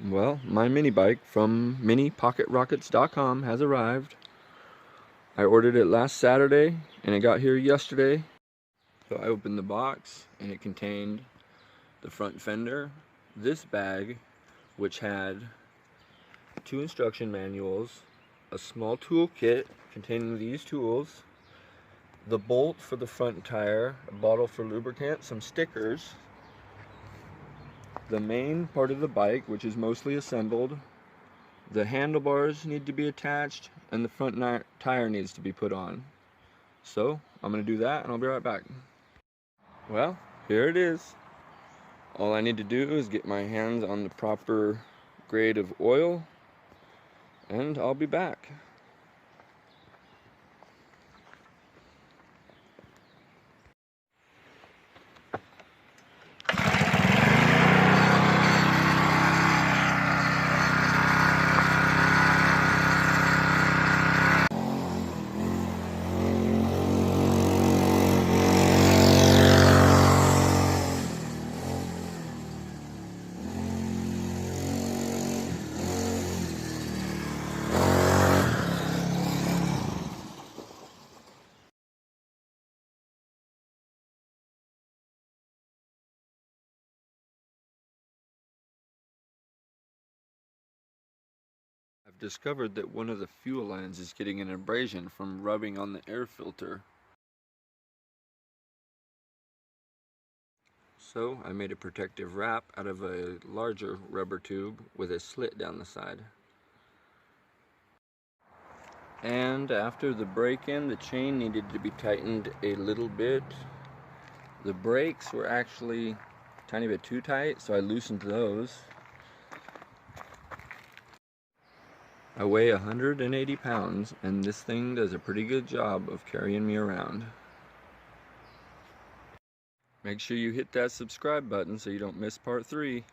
Well, my mini bike from minipocketrockets.com has arrived. I ordered it last Saturday and it got here yesterday. So I opened the box and it contained the front fender, this bag which had 2 instruction manuals, a small tool kit containing these tools, the bolt for the front tire, a bottle for lubricant, some stickers, the main part of the bike, which is mostly assembled, the handlebars need to be attached, and the front tire needs to be put on. So I'm going to do that and I'll be right back. Well, here it is. All I need to do is get my hands on the proper grade of oil and I'll be back. I've discovered that one of the fuel lines is getting an abrasion from rubbing on the air filter. So I made a protective wrap out of a larger rubber tube with a slit down the side. And after the break-in, the chain needed to be tightened a little bit. The brakes were actually a tiny bit too tight, so I loosened those. I weigh 180 pounds, and this thing does a pretty good job of carrying me around. Make sure you hit that subscribe button so you don't miss part 3.